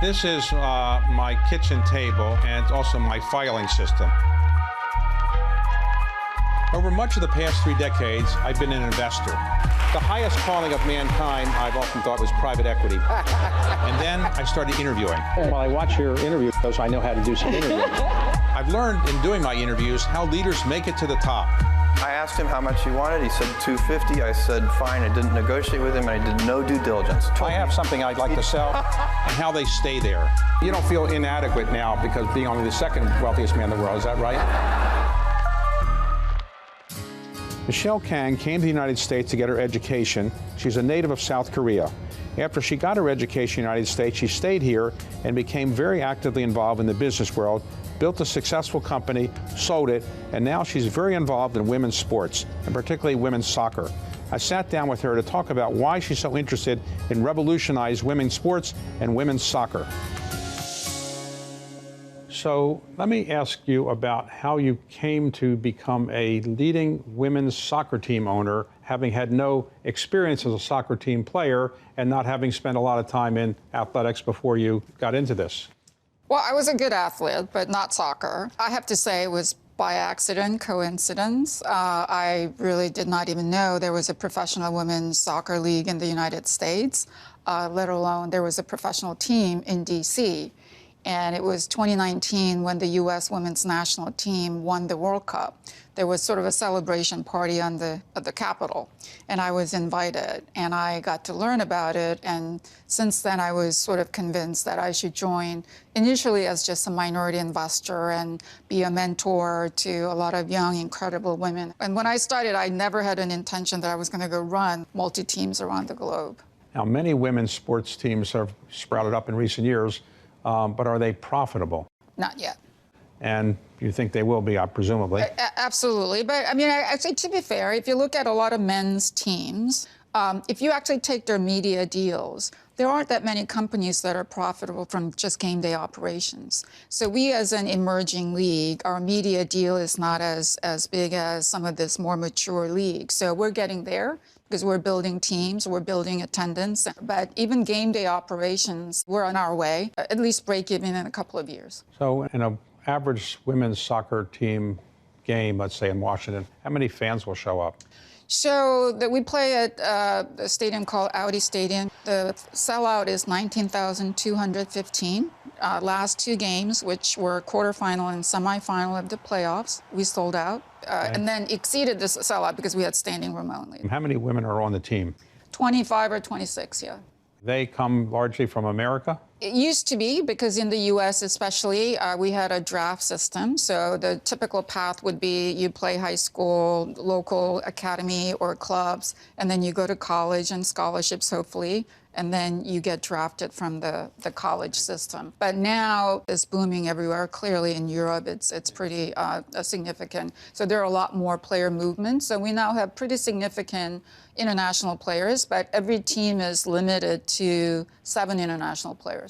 This is my kitchen table and also my filing system. Over much of the past 3 decades, I've been an investor. The highest calling of mankind, I've often thought, was private equity. And then I started interviewing. While I watch your interviews, I know how to do some interviewing. I've learned in doing my interviews how leaders make it to the top. I asked him how much he wanted. He said $250. I said, fine. I didn't negotiate with him, and I did no due diligence. I have something I'd like to sell, and how they stay there. You don't feel inadequate now because being only the second wealthiest man in the world, is that right? Michele Kang came to the United States to get her education. She's a native of South Korea. After she got her education in the United States, she stayed here and became very actively involved in the business world, built a successful company, sold it, and now she's very involved in women's sports, and particularly women's soccer. I sat down with her to talk about why she's so interested in revolutionizing women's sports and women's soccer. So let me ask you about how you came to become a leading women's soccer team owner, having had no experience as a soccer team player and not having spent a lot of time in athletics before you got into this. Well, I was a good athlete, but not soccer. I have to say it was by accident, coincidence. I really did not even know there was a professional women's soccer league in the United States, let alone there was a professional team in D.C. And it was 2019 when the U.S. women's national team won the World Cup. There was sort of a celebration party at the Capitol, and I was invited, and I got to learn about it. And since then, I was sort of convinced that I should join, initially as just a minority investor and be a mentor to a lot of young, incredible women. And when I started, I never had an intention that I was going to go run multi-teams around the globe. Now, many women's sports teams have sprouted up in recent years, but are they profitable? Not yet. And you think they will be, presumably? Absolutely. But I mean, actually, to be fair, if you look at a lot of men's teams, if you actually take their media deals, there aren't that many companies that are profitable from just game day operations. So we, as an emerging league, our media deal is not as big as some of this more mature leagues. So we're getting there because we're building teams, we're building attendance. But even game day operations, we're on our way, at least break even in a couple of years. So in an average women's soccer team game, let's say in Washington, how many fans will show up? So we play at a stadium called Audi Stadium. The sellout is 19,215. Last 2 games, which were quarterfinal and semifinal of the playoffs, we sold out. And then exceeded this sellout because we had standing room only. How many women are on the team? 25 or 26, yeah. They come largely from America? It used to be, because in the U.S. especially, we had a draft system. So the typical path would be you play high school, local academy or clubs, and then you go to college and scholarships, hopefully, and then you get drafted from the college system. But now it's booming everywhere. Clearly in Europe, it's pretty significant. So there are a lot more player movement. So we now have pretty significant international players, but every team is limited to 7 international players.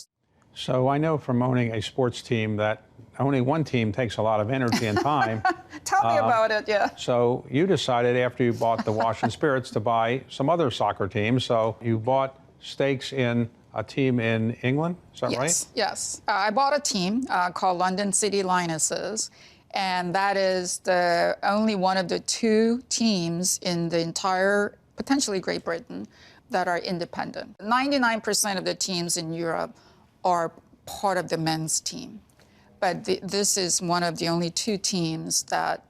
So I know from owning a sports team that owning one team takes a lot of energy and time. Tell me about it, yeah. So you decided after you bought the Washington Spirits to buy some other soccer teams. So you bought stakes in a team in England, is that right? Yes. I bought a team called London City Lionesses, and that is the only one of the 2 teams in the entire, potentially Great Britain, that are independent. 99% of the teams in Europe are part of the men's team. But this is one of the only 2 teams that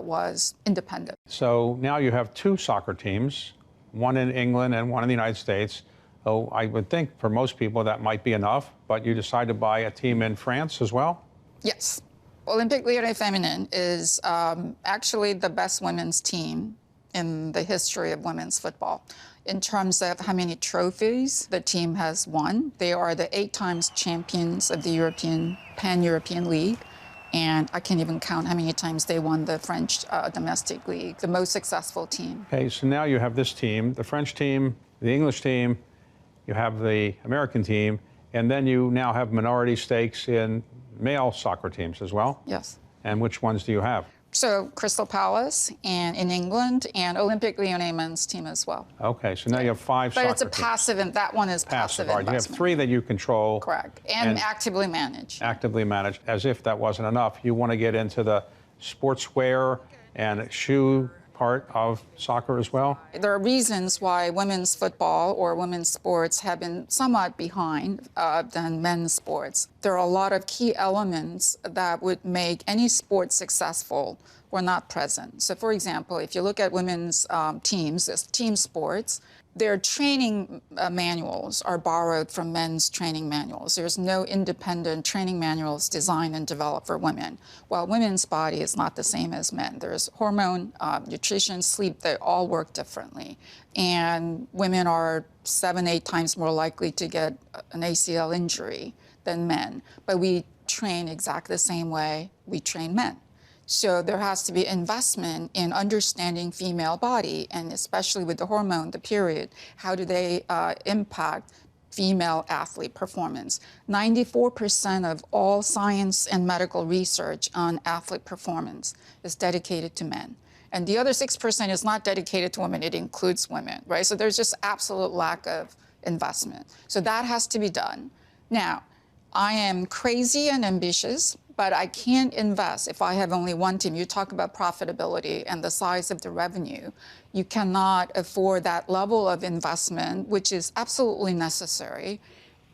was independent. So now you have 2 soccer teams, one in England and one in the United States. So I would think for most people that might be enough, but you decided to buy a team in France as well? Yes. Olympique Lyonnais Feminine is actually the best women's team in the history of women's football. In terms of how many trophies the team has won, they are the 8 times champions of the Pan-European League. And I can't even count how many times they won the French domestic league, the most successful team. Okay, so now you have this team, the French team, the English team, you have the American team, and then you now have minority stakes in male soccer teams as well? Yes. And which ones do you have? So Crystal Palace and in England and Olympic Lyonnais men's team as well. Okay, so now you have 5 But soccer it's a teams. passive, and that one is passive All right, you have investment. 3 that you control. Correct. And actively manage. Actively managed. As if that wasn't enough, you want to get into the sportswear and shoe part of soccer as well? There are reasons why women's football or women's sports have been somewhat behind than men's sports. There are a lot of key elements that would make any sport successful were not present. So for example, if you look at women's teams, as team sports, their training manuals are borrowed from men's training manuals. There's no independent training manuals designed and developed for women. While women's body is not the same as men. There's hormone, nutrition, sleep, they all work differently. And women are 7-8 times more likely to get an ACL injury than men. But we train exactly the same way we train men. So there has to be investment in understanding female body, and especially with the hormone, the period, how do they impact female athlete performance? 94% of all science and medical research on athlete performance is dedicated to men. And the other 6% is not dedicated to women, it includes women, right? So there's just absolute lack of investment. So that has to be done. Now, I am crazy and ambitious, but I can't invest if I have only one team. You talk about profitability and the size of the revenue. You cannot afford that level of investment, which is absolutely necessary.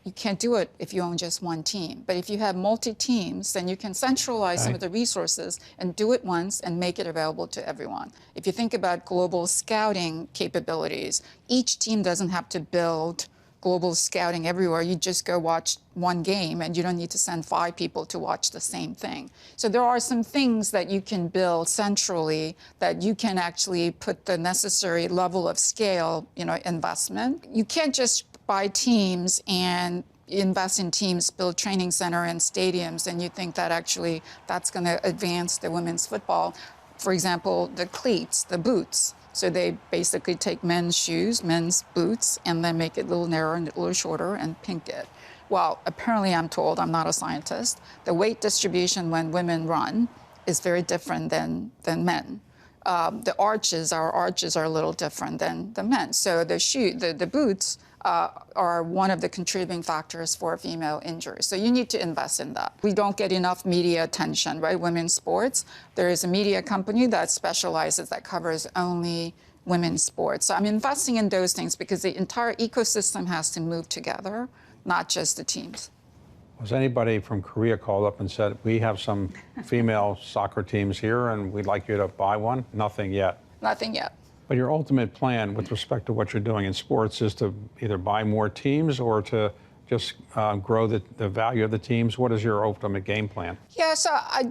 You can't do it if you own just one team. But if you have multi-teams, then you can centralize some of the resources and do it once and make it available to everyone. If you think about global scouting capabilities, each team doesn't have to build global scouting everywhere. You just go watch one game and you don't need to send 5 people to watch the same thing. So there are some things that you can build centrally that you can actually put the necessary level of scale, investment. You can't just buy teams and invest in teams, build training center and stadiums, and you think that actually that's going to advance the women's football. For example, the cleats, the boots. So they basically take men's shoes, men's boots, and then make it a little narrower and a little shorter and pink it. Well, apparently I'm told, I'm not a scientist, the weight distribution when women run is very different than men. Our arches are a little different than the men. So the boots are one of the contributing factors for female injuries. So you need to invest in that. We don't get enough media attention, right? Women's sports. There is a media company that specializes, that covers only women's sports. So I'm investing in those things because the entire ecosystem has to move together, not just the teams. Was anybody from Korea called up and said, we have some female soccer teams here and we'd like you to buy one? Nothing yet. Nothing yet. But your ultimate plan with respect to what you're doing in sports is to either buy more teams or to just grow the value of the teams. What is your ultimate game plan? Yeah, so I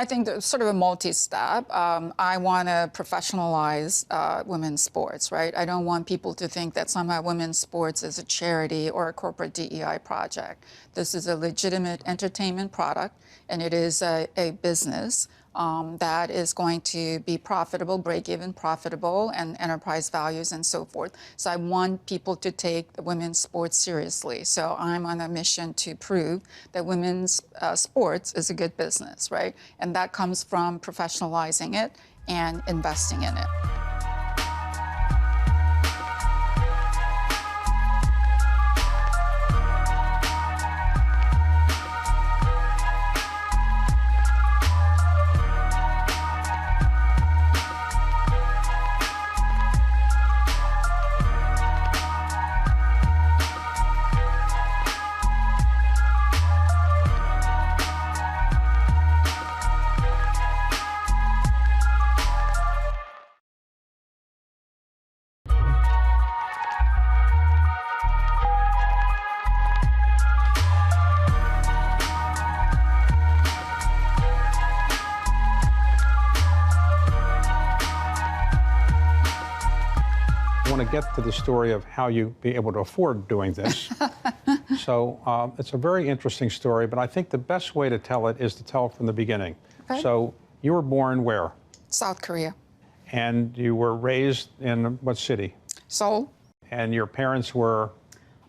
think there's sort of a multi-step. I want to professionalize women's sports, right? I don't want people to think that somehow women's sports is a charity or a corporate DEI project. This is a legitimate entertainment product, and it is a business that is going to be profitable, break-even profitable, and enterprise values and so forth. So I want people to take the women's sports seriously. So I'm on a mission to prove that women's sports is a good business, right? And that comes from professionalizing it and investing in it. I want to get to the story of how you be able to afford doing this. So it's a very interesting story, but I think the best way to tell it is to tell it from the beginning. Okay. So you were born where? South Korea. And you were raised in what city? Seoul. And your parents were?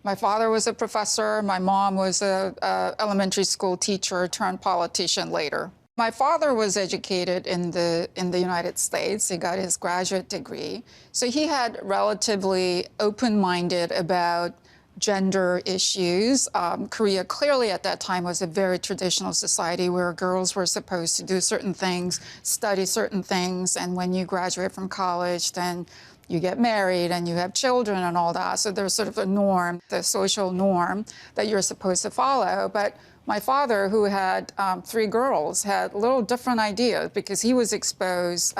My father was a professor. My mom was a elementary school teacher turned politician later. My father was educated in the United States. He got his graduate degree. So he had relatively open-minded about gender issues. Korea clearly at that time was a very traditional society where girls were supposed to do certain things, study certain things, and when you graduate from college, then you get married and you have children and all that. So there's sort of a norm, the social norm that you're supposed to follow. But my father, who had 3 girls, had a little different ideas because he was exposed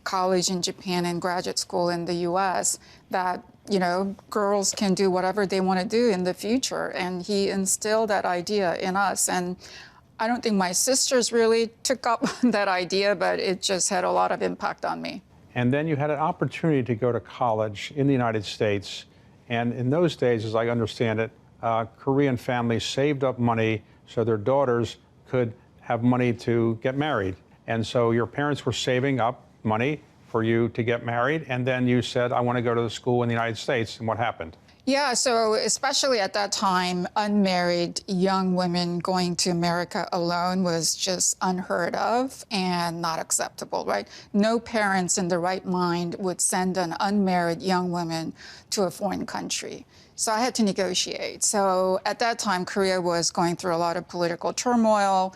college in Japan and graduate school in the U.S. that, you know, girls can do whatever they want to do in the future. And he instilled that idea in us. And I don't think my sisters really took up that idea, but it just had a lot of impact on me. And then you had an opportunity to go to college in the United States. And in those days, as I understand it, Korean families saved up money so their daughters could have money to get married. And so your parents were saving up money for you to get married, and then you said, I want to go to the school in the United States, and what happened? Yeah, so especially at that time, unmarried young women going to America alone was just unheard of and not acceptable, right? No parents in their right mind would send an unmarried young woman to a foreign country. So I had to negotiate. So at that time, Korea was going through a lot of political turmoil,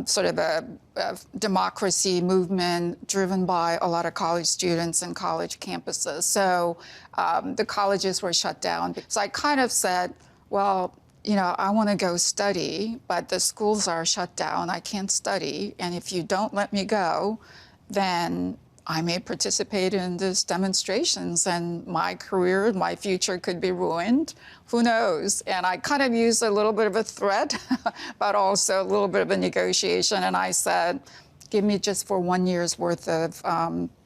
sort of a democracy movement driven by a lot of college students and college campuses. So the colleges were shut down. So I kind of said, well, you know, I want to go study, but the schools are shut down. I can't study. And if you don't let me go, then I may participate in these demonstrations and my career, my future could be ruined. Who knows? And I kind of used a little bit of a threat, but also a little bit of a negotiation. And I said, give me just for 1 year's worth of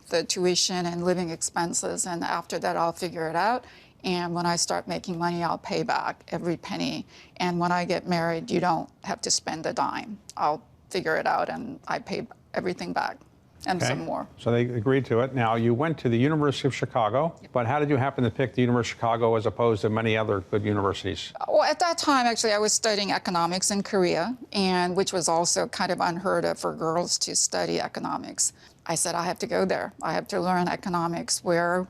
the tuition and living expenses. And after that, I'll figure it out. And when I start making money, I'll pay back every penny. And when I get married, you don't have to spend a dime. I'll figure it out and I pay everything back. And some more. So they agreed to it. Now, you went to the University of Chicago, but how did you happen to pick the University of Chicago as opposed to many other good universities? Well, at that time, actually, I was studying economics in Korea, and which was also kind of unheard of for girls to study economics. I said, I have to go there. I have to learn economics where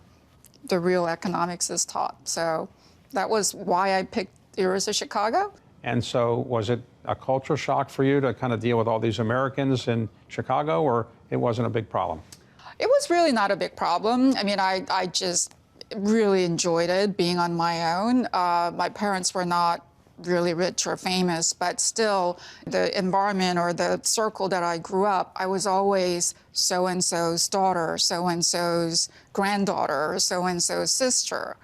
the real economics is taught. So that was why I picked the University of Chicago. And so was it a culture shock for you to kind of deal with all these Americans in Chicago, or it wasn't a big problem? It was really not a big problem. I mean, I just really enjoyed it, being on my own. My parents were not really rich or famous, but still the environment or the circle that I grew up, I was always so-and-so's daughter, so-and-so's granddaughter, so-and-so's sister.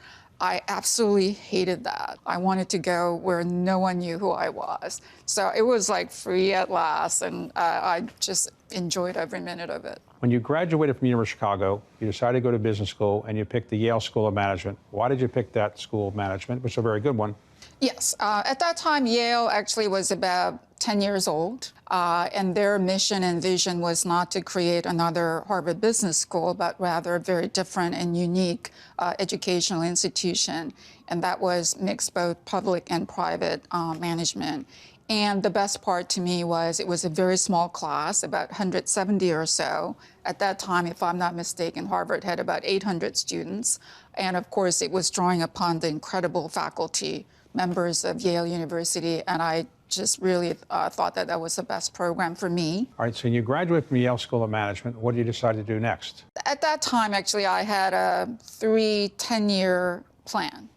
I absolutely hated that. I wanted to go where no one knew who I was. So it was like free at last, and I just enjoyed every minute of it. When you graduated from the University of Chicago, you decided to go to business school, and you picked the Yale School of Management. Why did you pick that school of management, which is a very good one? Yes. At that time, Yale actually was about 10 years old, and their mission and vision was not to create another Harvard Business School, but rather a very different and unique educational institution, and that was mixed both public and private management. And the best part to me was it was a very small class, about 170 or so. At that time, if I'm not mistaken, Harvard had about 800 students. And of course, it was drawing upon the incredible faculty members of Yale University, and I just really thought that that was the best program for me. All right, so you graduated from Yale School of Management. What did you decide to do next? At that time, actually, I had a 10-year plan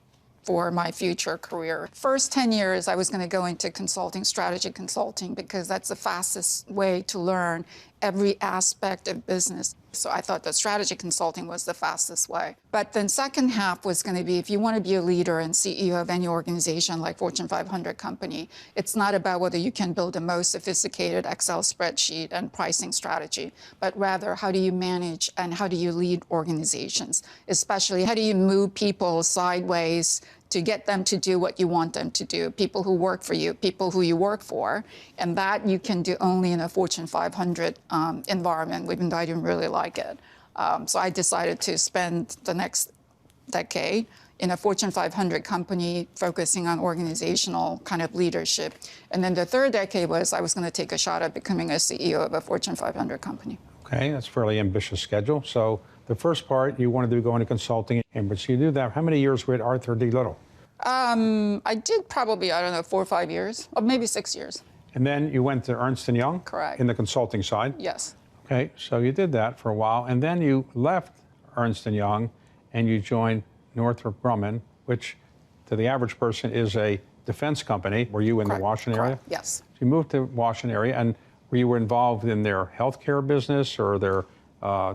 for my future career. First 10 years, I was going to go into consulting, strategy consulting, because that's the fastest way to learn every aspect of business. So I thought that strategy consulting was the fastest way. But then second half was going to be, if you want to be a leader and CEO of any organization like Fortune 500 company, it's not about whether you can build the most sophisticated Excel spreadsheet and pricing strategy, but rather how do you manage and how do you lead organizations, especially how do you move people sideways to get them to do what you want them to do, people who work for you, people who you work for. And that you can do only in a Fortune 500 environment, even though I didn't really like it. So I decided to spend the next decade in a Fortune 500 company focusing on organizational kind of leadership. And then the third decade was I was going to take a shot at becoming a CEO of a Fortune 500 company. Okay, that's a fairly ambitious schedule. So the first part, you wanted to go into consulting, and but you do that. How many years were at Arthur D. Little? I did probably, I don't know, 4 or 5 years, or maybe 6 years. And then you went to Ernst & Young? Correct. In the consulting side? Yes. Okay, so you did that for a while, and then you left Ernst & Young, and you joined Northrop Grumman, which to the average person is a defense company. Were you in Correct. the Washington area? Correct. Yes. So you moved to Washington area, and you were involved in their healthcare business or their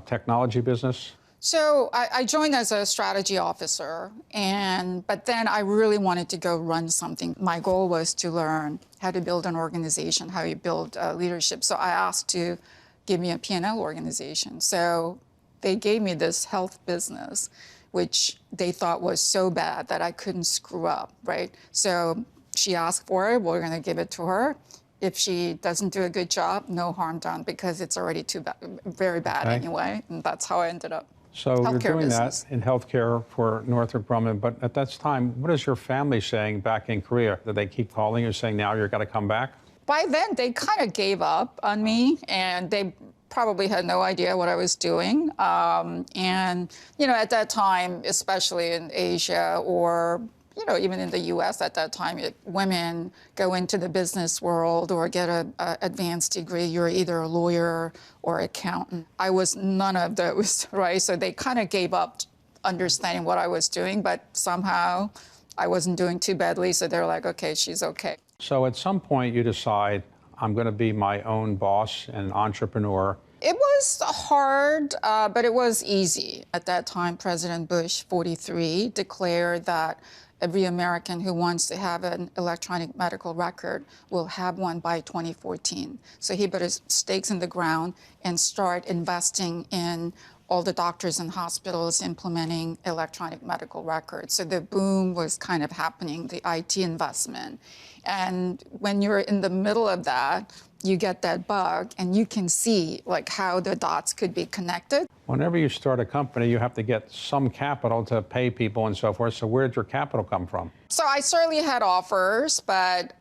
technology business? So I joined as a strategy officer, but then I really wanted to go run something. My goal was to learn how to build an organization, how you build leadership. So I asked to give me a P&L organization. So they gave me this health business, which they thought was so bad that I couldn't screw up, right? So she asked for it, we're gonna give it to her. If she doesn't do a good job, no harm done, because it's already too bad, very bad anyway, and that's how I ended up. So you're doing business. that in healthcare for Northrop Grumman, but at that time, what is your family saying back in Korea? Did they keep calling you saying, now you've got to come back? By then, they kind of gave up on me, and they probably had no idea what I was doing. And, you know, at that time, especially in Asia or, you know, even in the US at that time, women go into the business world or get an advanced degree. You're either a lawyer or accountant. I was none of those, right? So they kind of gave up understanding what I was doing, but somehow I wasn't doing too badly. So they're like, okay, she's okay. So at some point you decide, I'm going to be my own boss and entrepreneur. It was hard, but it was easy. At that time, President Bush, 43, declared that every American who wants to have an electronic medical record will have one by 2014. So he put his stakes in the ground and start investing in all the doctors and hospitals implementing electronic medical records. So the boom was kind of happening, the IT investment. And when you're in the middle of that, you get that bug and you can see like how the dots could be connected. Whenever you start a company, you have to get some capital to pay people and so forth. So where did your capital come from? So I certainly had offers, but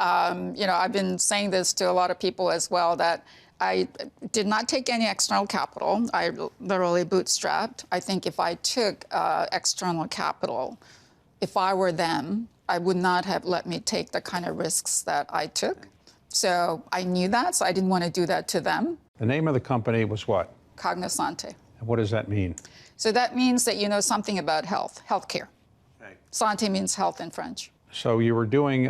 you know, I've been saying this to a lot of people as well, that I did not take any external capital. I literally bootstrapped. I think if I took external capital, if I were them, I would not have let me take the kind of risks that I took. So I knew that, so I didn't want to do that to them. The name of the company was what? Cognosante. And what does that mean? So that means that you know something about healthcare. Okay. Santé means health in French. So you were doing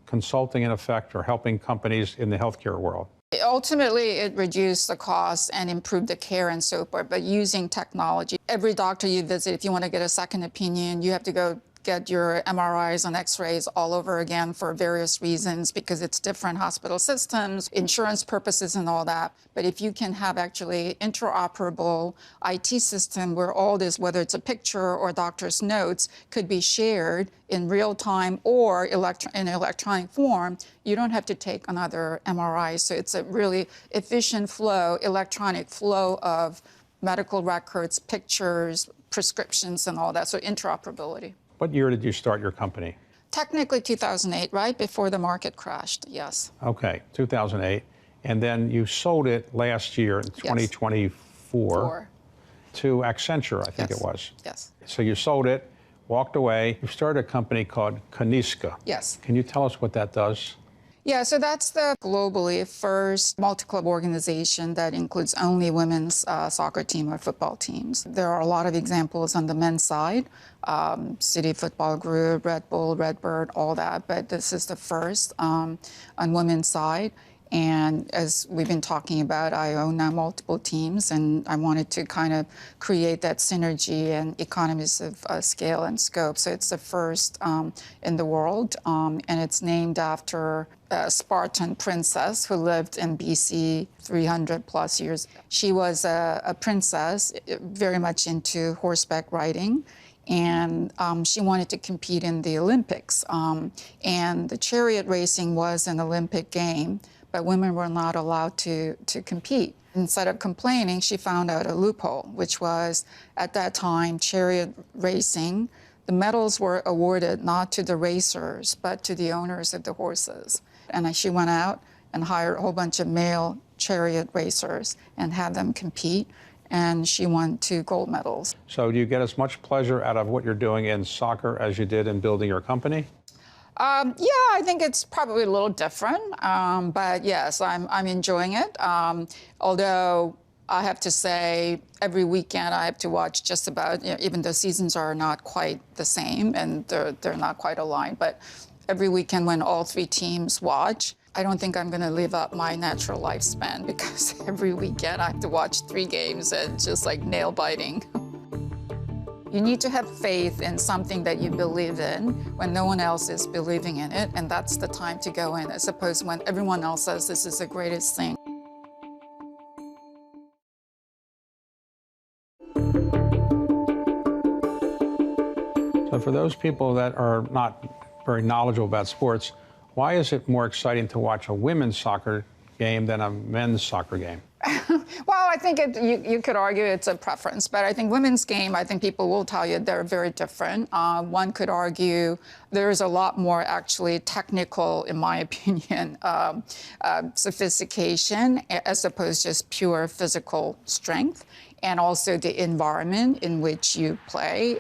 consulting in effect or helping companies in the healthcare world. Ultimately, it reduced the cost and improved the care and so forth, but using technology. Every doctor you visit, if you want to get a second opinion, you have to go get your MRIs and X-rays all over again for various reasons, because it's different hospital systems, insurance purposes and all that. But if you can have actually interoperable IT system where all this, whether it's a picture or doctor's notes, could be shared in real time or in electronic form, you don't have to take another MRI. So it's a really efficient flow, electronic flow of medical records, pictures, prescriptions and all that, so interoperability. What year did you start your company? Technically 2008, right before the market crashed, yes. Okay, 2008. And then you sold it last year in 2024 to Accenture, I think it was. Yes. So you sold it, walked away. You started a company called Kaniska. Yes. Can you tell us what that does? Yeah, so that's the globally first multi-club organization that includes only women's soccer team or football teams. There are a lot of examples on the men's side, City Football Group, Red Bull, Redbird, all that, but this is the first on women's side. And as we've been talking about, I own now multiple teams, and I wanted to kind of create that synergy and economies of scale and scope. So it's the first in the world, and it's named after a Spartan princess who lived in BC 300 plus years. She was a princess, very much into horseback riding. And she wanted to compete in the Olympics. And the chariot racing was an Olympic game, but women were not allowed to compete. Instead of complaining, she found out a loophole, which was, at that time, chariot racing, the medals were awarded not to the racers, but to the owners of the horses. And she went out and hired a whole bunch of male chariot racers and had them compete, and she won 2 gold medals. So do you get as much pleasure out of what you're doing in soccer as you did in building your company? Yeah, I think it's probably a little different, but yes, I'm enjoying it. Although I have to say, every weekend I have to watch just about, even though seasons are not quite the same and they're not quite aligned, but every weekend when all 3 teams watch, I don't think I'm going to live up my natural lifespan, because every weekend I have to watch 3 games and just like nail biting. You need to have faith in something that you believe in when no one else is believing in it, and that's the time to go in, as opposed to when everyone else says this is the greatest thing. So for those people that are not very knowledgeable about sports, why is it more exciting to watch a women's soccer game than a men's soccer game? Well, I think you could argue it's a preference, but I think women's game, I think people will tell you they're very different. One could argue there's a lot more actually technical, in my opinion, sophistication, as opposed to just pure physical strength, and also the environment in which you play,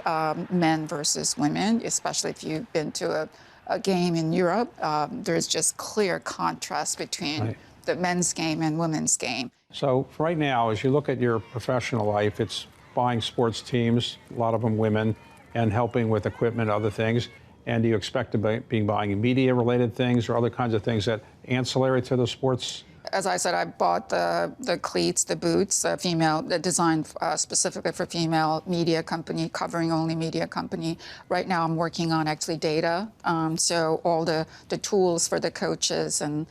men versus women, especially if you've been to a game in Europe. There's just clear contrast between the men's game and women's game. So right now, as you look at your professional life, it's buying sports teams, a lot of them women, and helping with equipment, other things. And do you expect to be buying media-related things or other kinds of things that ancillary to the sports? As I said, I bought the cleats, the boots, female, designed specifically for female media company, covering only media company. Right now I'm working on actually data. So all the tools for the coaches and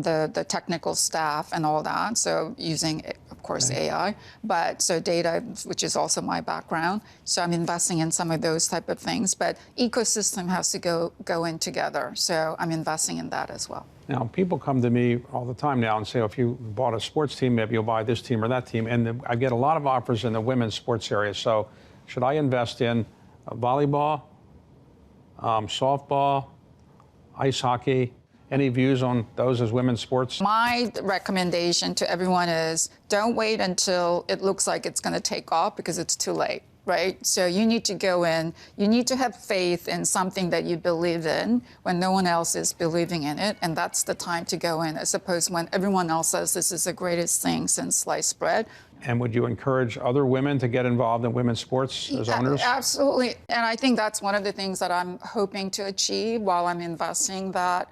the technical staff and all that. So using, of course, AI, but so data, which is also my background. So I'm investing in some of those type of things, but ecosystem has to go in together. So I'm investing in that as well. Now, people come to me all the time now and say, if you bought a sports team, maybe you'll buy this team or that team. And I get a lot of offers in the women's sports area. So should I invest in volleyball, softball, ice hockey? Any views on those as women's sports? My recommendation to everyone is don't wait until it looks like it's going to take off, because it's too late. Right? So you need to go in, you need to have faith in something that you believe in when no one else is believing in it, and that's the time to go in, as opposed to when everyone else says this is the greatest thing since sliced bread. And would you encourage other women to get involved in women's sports as owners? Absolutely. And I think that's one of the things that I'm hoping to achieve while I'm investing, that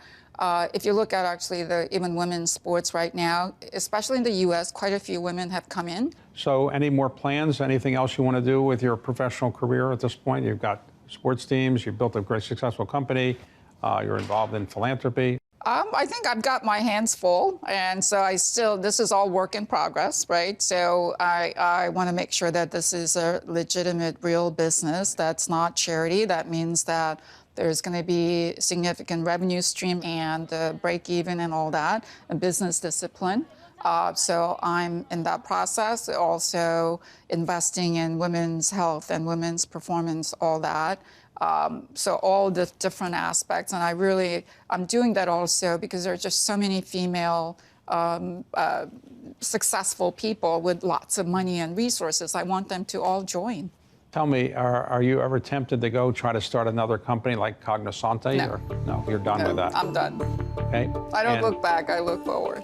if you look at actually even women's sports right now, especially in the U.S., quite a few women have come in. So any more plans, anything else you want to do with your professional career at this point? You've got sports teams, you've built a great successful company, you're involved in philanthropy. I think I've got my hands full, and so this is all work in progress, right? So I want to make sure that this is a legitimate, real business that's not charity. That means that there's going to be significant revenue stream and break even and all that, and business discipline. So I'm in that process, also investing in women's health and women's performance, all that. So all the different aspects, and I'm doing that also because there are just so many female successful people with lots of money and resources. I want them to all join. Tell me, are you ever tempted to go try to start another company like Cognosante? No. Or, no, you're done with that. I'm done. Okay. I don't look back, I look forward.